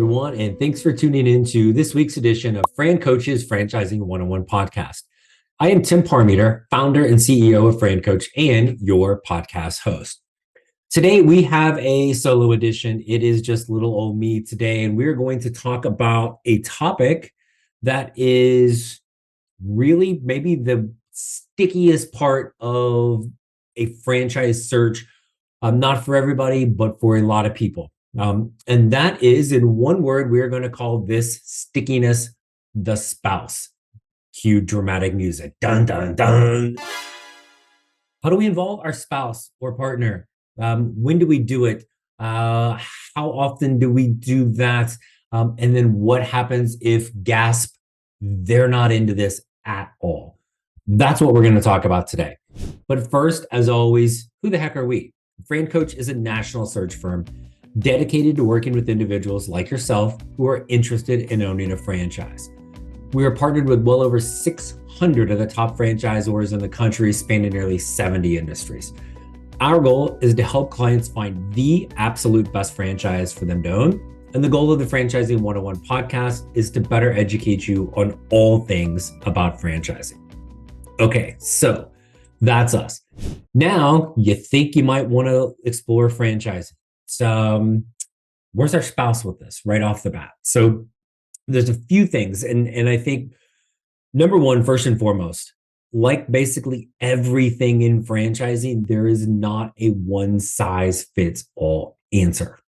everyone, and thanks for tuning in to this week's edition of FranCoach's Franchising 101 podcast. I am Tim Parmeter, founder and CEO of FranCoach and your podcast host. Today, we have a solo edition. It is just little old me today, and we're going to talk about a topic that is really maybe the stickiest part of a franchise search, not for everybody, but for a lot of people. And that is, in one word, we're going to call this stickiness the spouse. Cue dramatic music. Dun, dun, dun. How do we involve our spouse or partner? When do we do it? How often do we do that? And then what happens if, gasp, they're not into this at all? That's what we're going to talk about today. But first, as always, who the heck are we? FranCoach is a national search firm dedicated to working with individuals like yourself who are interested in owning a franchise. We are partnered with well over 600 of the top franchisors in the country, spanning nearly 70 industries. Our goal is to help clients find the absolute best franchise for them to own. And the goal of the Franchising 101 podcast is to better educate you on all things about franchising. Okay, so that's us. Now, you think you might want to explore franchising. So, where's our spouse with this right off the bat? So there's a few things. And I think, number one, first and foremost, like basically everything in franchising, there is not a one size fits all answer.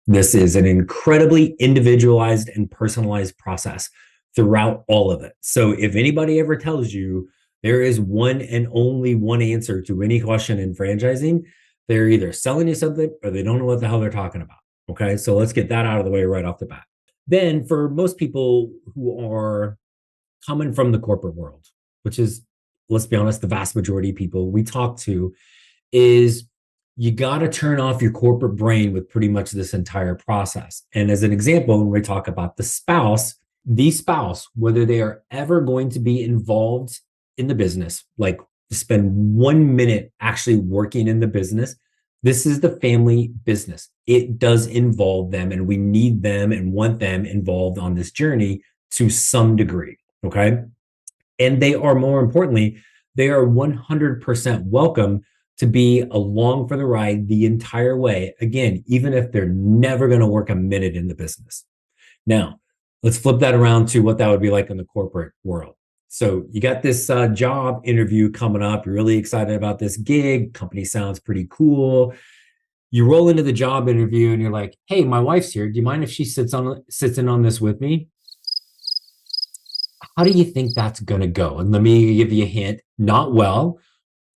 This is an incredibly individualized and personalized process throughout all of it. So if anybody ever tells you there is one and only one answer to any question in franchising, they're either selling you something or they don't know what the hell they're talking about. Okay, so let's get that out of the way right off the bat. Then for most people who are coming from the corporate world, which is, let's be honest, the vast majority of people we talk to, is you got to turn off your corporate brain with pretty much this entire process. And as an example, when we talk about the spouse, whether they are ever going to be involved in the business, like spend 1 minute actually working in the business, this is the family business. It does involve them, and we need them and want them involved on this journey to some degree, okay? And they are, more importantly, they are 100% welcome to be along for the ride the entire way, again, even if they're never going to work a minute in the business. Now, let's flip that around to what that would be like in the corporate world. So you got this job interview coming up. You're really excited about this gig. Company sounds pretty cool. You roll into the job interview and you're like, hey, my wife's here. Do you mind if she sits in on this with me? How do you think that's going to go? And let me give you a hint. Not well.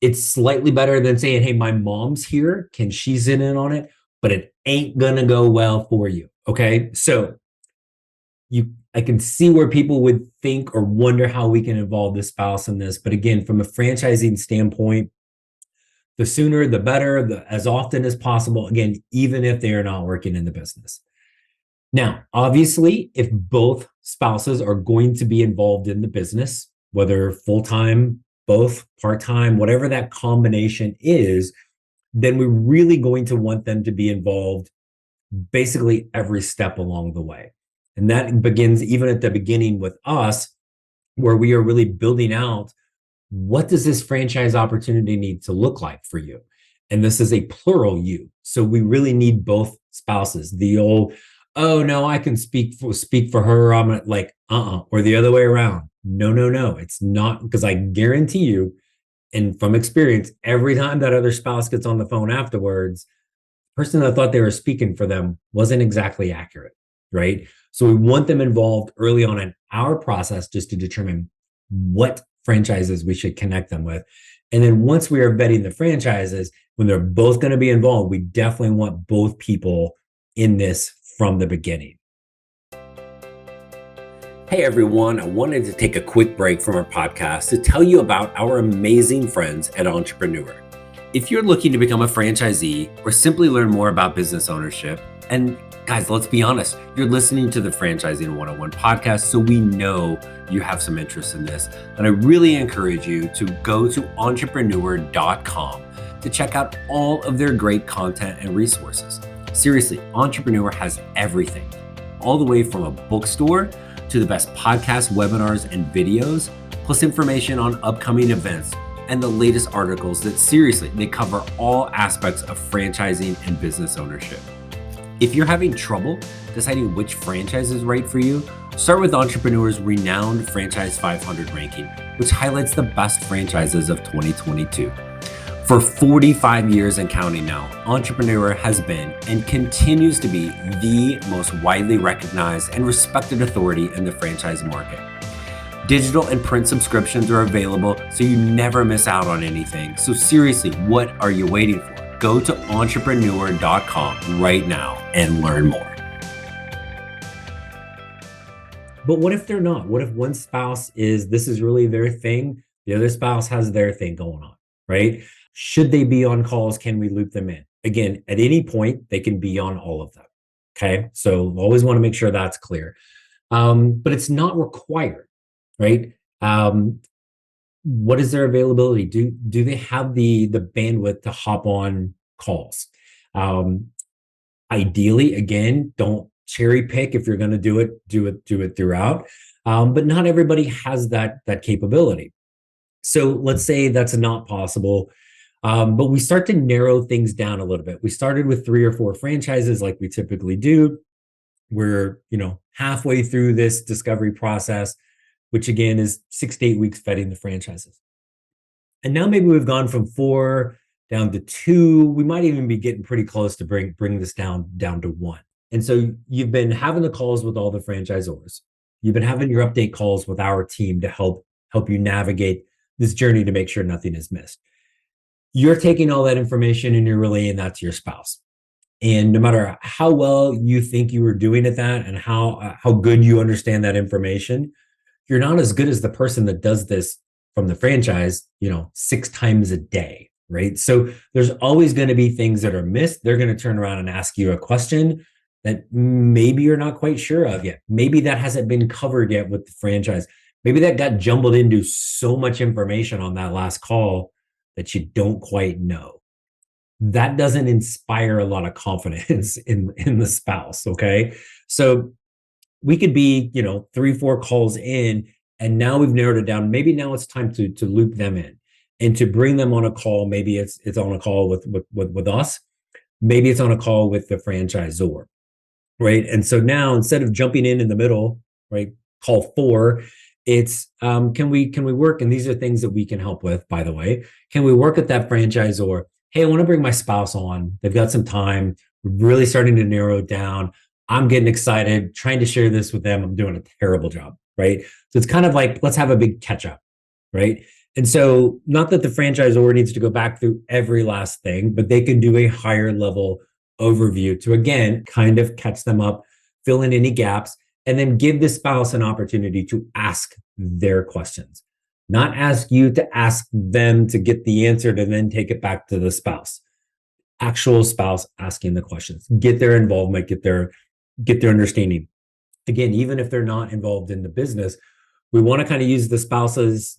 It's slightly better than saying, hey, my mom's here. Can she sit in on it? But it ain't going to go well for you. Okay. So I can see where people would think or wonder how we can involve the spouse in this. But again, from a franchising standpoint, the sooner, the better, as often as possible. Again, even if they are not working in the business. Now, obviously, if both spouses are going to be involved in the business, whether full-time, both part-time, whatever that combination is, then we're really going to want them to be involved basically every step along the way. And that begins even at the beginning with us, where we are really building out, what does this franchise opportunity need to look like for you? And this is a plural you. So we really need both spouses. The old, oh no, I can speak for her. I'm like, or the other way around. No. It's not, because I guarantee you, and from experience, every time that other spouse gets on the phone afterwards, the person that thought they were speaking for them wasn't exactly accurate, right? So we want them involved early on in our process just to determine what franchises we should connect them with. And then once we are vetting the franchises, when they're both going to be involved, we definitely want both people in this from the beginning. Hey everyone, I wanted to take a quick break from our podcast to tell you about our amazing friends at Entrepreneur. If you're looking to become a franchisee or simply learn more about business ownership, and guys, let's be honest, you're listening to the Franchising 101 podcast, so we know you have some interest in this. And I really encourage you to go to entrepreneur.com to check out all of their great content and resources. Seriously, Entrepreneur has everything. all the way from a bookstore to the best podcasts, webinars, and videos, plus information on upcoming events and the latest articles that seriously, they cover all aspects of franchising and business ownership. If you're having trouble deciding which franchise is right for you, start with Entrepreneur's renowned Franchise 500 ranking, which highlights the best franchises of 2022. For 45 years and counting now, Entrepreneur has been and continues to be the most widely recognized and respected authority in the franchise market. Digital and print subscriptions are available, so you never miss out on anything. So seriously, what are you waiting for? Go to entrepreneur.com right now and learn more. But what if they're not? What if one spouse this is really their thing? The other spouse has their thing going on, right? Should they be on calls? Can we loop them in? Again, at any point, they can be on all of them. Okay. So always want to make sure that's clear. But it's not required, right? What is their availability? Do they have the bandwidth to hop on calls? Ideally, again, don't cherry pick. If you're going to do it throughout. But not everybody has that capability. So let's say that's not possible. But we start to narrow things down a little bit. We started with 3 or 4 franchises like we typically do. We're, halfway through this discovery process, which again is 6 to 8 weeks vetting the franchises. And now maybe we've gone from 4 down to 2. We might even be getting pretty close to bring this down to 1. And so you've been having the calls with all the franchisors. You've been having your update calls with our team to help you navigate this journey to make sure nothing is missed. You're taking all that information and you're relaying that to your spouse. And no matter how well you think you were doing at that and how good you understand that information, you're not as good as the person that does this from the franchise, 6 times a day, right? So there's always going to be things that are missed. They're going to turn around and ask you a question that maybe you're not quite sure of yet. Maybe that hasn't been covered yet with the franchise. Maybe that got jumbled into so much information on that last call that you don't quite know. That doesn't inspire a lot of confidence in the spouse, okay? So we could be, 3, 4 calls in, and now we've narrowed it down. Maybe now it's time to loop them in and to bring them on a call. Maybe it's on a call with us. Maybe it's on a call with the franchisor, right? And so now instead of jumping in the middle, right, call 4, it's can we work? And these are things that we can help with, by the way. Can we work at that franchisor? Hey, I want to bring my spouse on. They've got some time. We're really starting to narrow it down. I'm getting excited, trying to share this with them. I'm doing a terrible job, right? So it's kind of like, let's have a big catch up, right? And so not that the franchisor needs to go back through every last thing, but they can do a higher level overview to, again, kind of catch them up, fill in any gaps, and then give the spouse an opportunity to ask their questions. Not ask you to ask them to get the answer to then take it back to the spouse. Actual spouse asking the questions. Get their involvement, get their understanding. Again, even if they're not involved in the business, we want to kind of use the spouse's,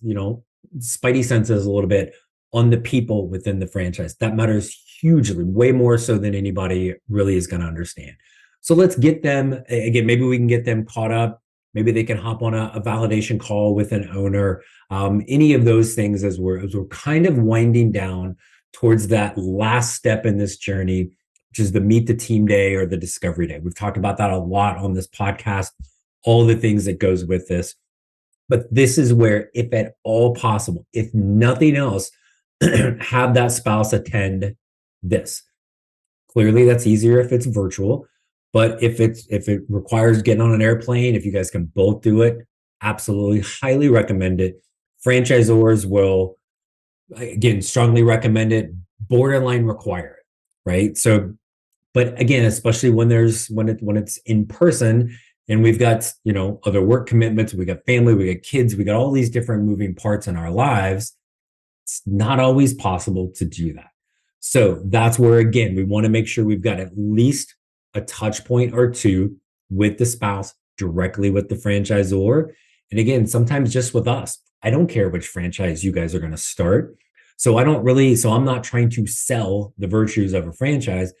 spidey senses a little bit on the people within the franchise. That matters hugely, way more so than anybody really is going to understand. So let's get them, again, maybe we can get them caught up. Maybe they can hop on a validation call with an owner. Any of those things as we're kind of winding down towards that last step in this journey, which is the meet the team day or the discovery day. We've talked about that a lot on this podcast, all the things that goes with this. But this is where, if at all possible, if nothing else, have that spouse attend this. Clearly, that's easier if it's virtual. But if it requires getting on an airplane, if you guys can both do it, absolutely highly recommend it. Franchisors will, again, strongly recommend it, borderline require it, right? So, but again, especially when it's in person and we've got, other work commitments, we got family, we got kids, we got all these different moving parts in our lives, it's not always possible to do that. So that's where, again, we want to make sure we've got at least a touch point or 2 with the spouse, directly with the franchisor. And again, sometimes just with us. I don't care which franchise you guys are going to start. So I'm not trying to sell the virtues of a franchise.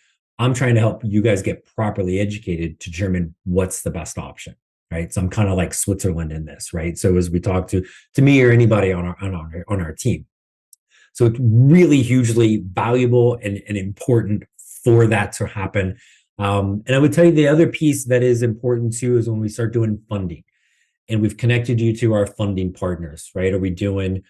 I'm trying to help you guys get properly educated to determine what's the best option, right? So I'm kind of like Switzerland in this, right? So as we talk to me or anybody on our team, so it's really hugely valuable and important for that to happen. And I would tell you the other piece that is important too is when we start doing funding, and we've connected you to our funding partners, right? Are we doing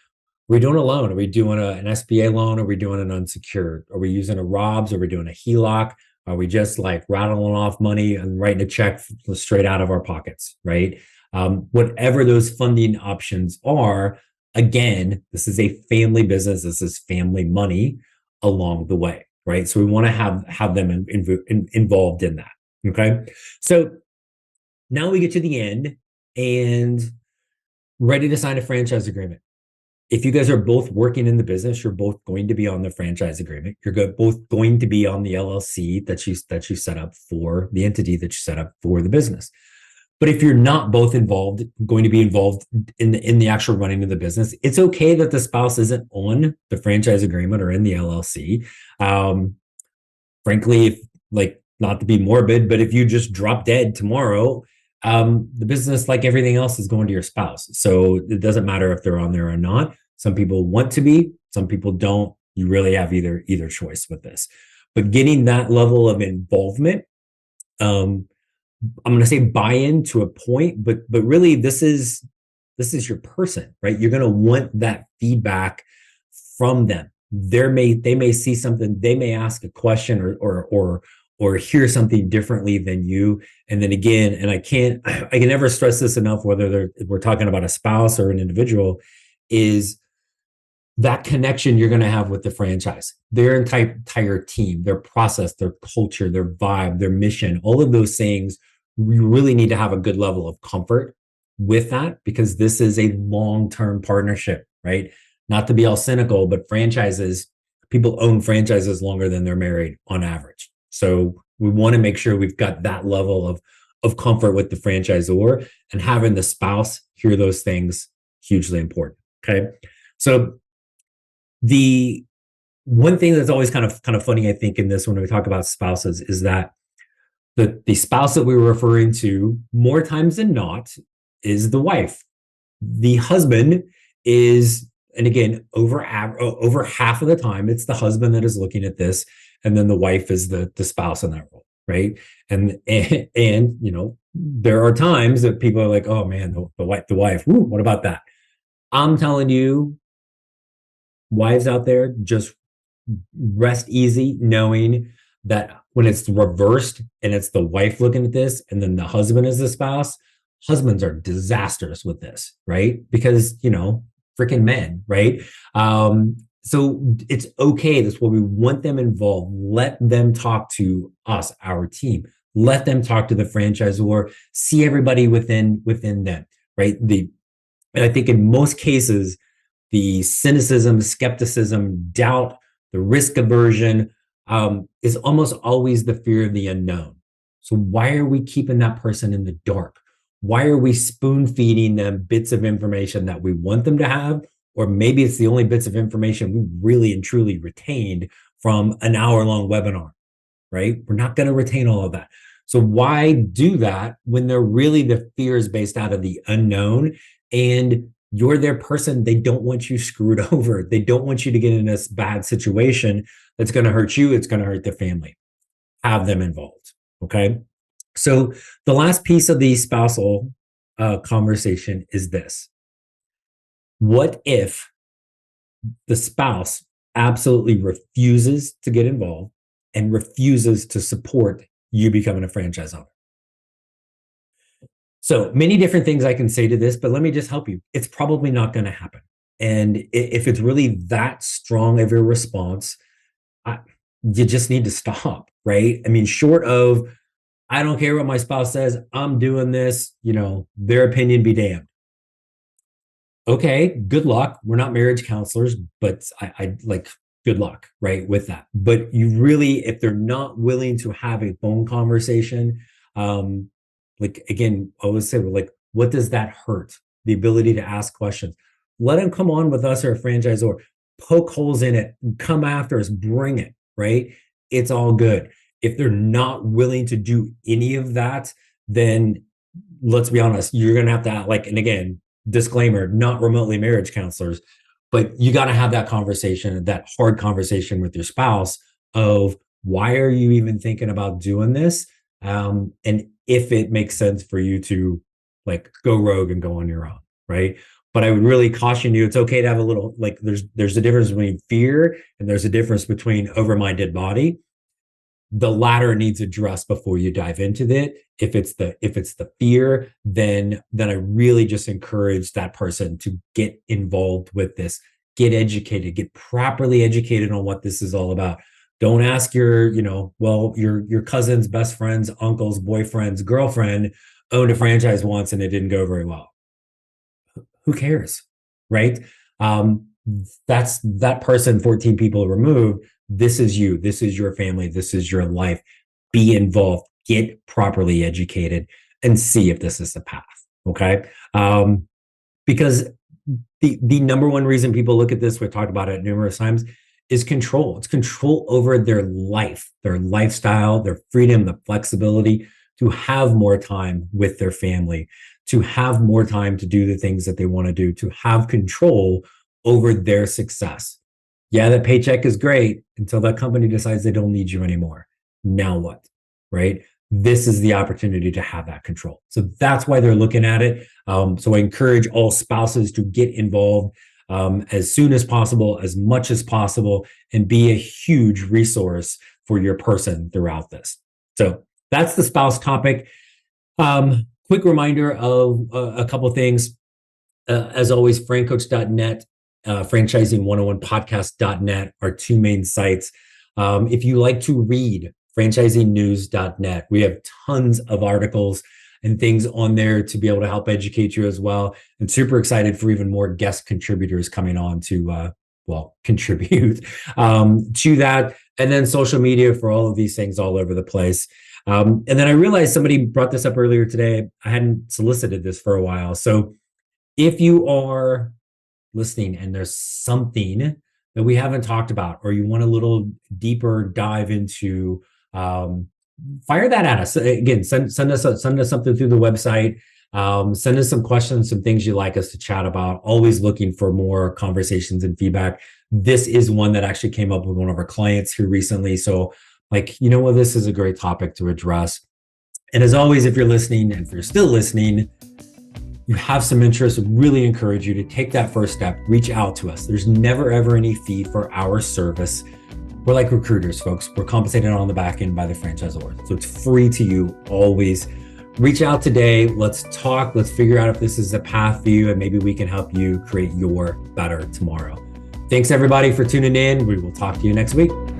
a loan? Are we doing an SBA loan? Are we doing an unsecured? Are we using a ROBS? Are we doing a HELOC? Are we just like rattling off money and writing a check straight out of our pockets, right? Whatever those funding options are, again, this is a family business. This is family money along the way, right? So we want to have them involved in that. Okay. So now we get to the end and ready to sign a franchise agreement. If you guys are both working in the business, you're both going to be on the franchise agreement. You're both going to be on the LLC that you set up for the entity that you set up for the business. But if you're not both going to be involved in the actual running of the business, it's okay that the spouse isn't on the franchise agreement or in the LLC. Frankly, if, like, not to be morbid, but if you just drop dead tomorrow, the business, like everything else, is going to your spouse. So it doesn't matter if they're on there or not. Some people want to be, some people don't. You really have either choice with this. But getting that level of involvement, I'm going to say buy-in to a point, but really this is your person, right? You're going to want that feedback from them. They may see something, they may ask a question or hear something differently than you. And then again, and I can never stress this enough, whether we're talking about a spouse or an individual, is that connection you're going to have with the franchise, their entire team, their process, their culture, their vibe, their mission, all of those things. We really need to have a good level of comfort with that, because this is a long-term partnership, right? Not to be all cynical, but people own franchises longer than they're married on average. So we want to make sure we've got that level of comfort with the franchisor, and having the spouse hear those things, hugely important. Okay. So the one thing that's always kind of funny, I think, in this, when we talk about spouses, is that the spouse that we were referring to more times than not is the wife. The husband is, and again, over half of the time, it's the husband that is looking at this, and then the wife is the spouse in that role, right? And there are times that people are like, oh man, the wife, woo, what about that? I'm telling you, wives out there, just rest easy knowing that when it's reversed and it's the wife looking at this and then the husband is the spouse, husbands are disasters with this, right? Because, freaking men, right? So it's okay. That's why we want them involved. Let them talk to us, our team. Let them talk to the franchisor. See everybody within them, right? And I think in most cases, the cynicism, skepticism, doubt, the risk aversion is almost always the fear of the unknown. So why are we keeping that person in the dark? Why are we spoon feeding them bits of information that we want them to have? Or maybe it's the only bits of information we really and truly retained from an hour-long webinar, right? We're not going to retain all of that. So why do that when the fear is based out of the unknown, and you're their person? They don't want you screwed over. They don't want you to get in this bad situation that's going to hurt you. It's going to hurt their family. Have them involved. Okay. So the last piece of the spousal conversation is this. What if the spouse absolutely refuses to get involved and refuses to support you becoming a franchise owner? So many different things I can say to this, but let me just help you. It's probably not going to happen. And if it's really that strong of a response, you just need to stop, right? I mean, short of, I don't care what my spouse says, I'm doing this, their opinion be damned. Okay, good luck. We're not marriage counselors, but I like, good luck, right, with that. But you really, if they're not willing to have a phone conversation, like, again, I always say, like, what does that hurt? The ability to ask questions. Let them come on with us or a franchisor, poke holes in it, come after us, bring it, right? It's all good. If they're not willing to do any of that, then let's be honest, you're going to have to, like, and again, disclaimer, not remotely marriage counselors, but you got to have that conversation, that hard conversation with your spouse of why are you even thinking about doing this? And if it makes sense for you to like go rogue and go on your own, right? But I would really caution you, it's okay to have a little, like, there's a difference between fear and there's a difference between over my dead body. The latter needs addressed before you dive into it. If it's the fear, then I really just encourage that person to get involved with this, get educated, get properly educated on what this is all about. Don't ask your, your cousin's best friend's uncle's boyfriend's girlfriend owned a franchise once and it didn't go very well. Who cares, right? That's that person 14 people removed. This is you. This is your family. This is your life. Be involved. Get properly educated and see if this is the path. Okay. Because the number one reason people look at this, we've talked about it numerous times, is control. It's control over their life, their lifestyle, their freedom, the flexibility to have more time with their family, to have more time to do the things that they want to do, to have control over their success. Yeah, that paycheck is great until that company decides they don't need you anymore. Now what, right? This is the opportunity to have that control. So that's why they're looking at it. So I encourage all spouses to get involved as soon as possible, as much as possible, and be a huge resource for your person throughout this. So that's the spouse topic. Quick reminder of a couple of things. As always, FranCoach.net, franchising101podcast.net are two main sites. If you like to read, franchisingnews.net. We have tons of articles and things on there to be able to help educate you as well. And super excited for even more guest contributors coming on to, contribute to that. And then social media for all of these things all over the place. And then I realized somebody brought this up earlier today. I hadn't solicited this for a while. So if you are listening and there's something that we haven't talked about, or you want a little deeper dive into, fire that at us. Again, send us something through the website. Send us some questions, some things you'd like us to chat about. Always looking for more conversations and feedback. This is one that actually came up with one of our clients here recently. So this is a great topic to address. And as always, if you're listening, and if you're still listening, you have some interest, I really encourage you to take that first step, reach out to us. There's never, ever any fee for our service. We're like recruiters, folks. We're compensated on the back end by the franchisor. So it's free to you always. Reach out today. Let's talk. Let's figure out if this is a path for you, and maybe we can help you create your better tomorrow. Thanks everybody for tuning in. We will talk to you next week.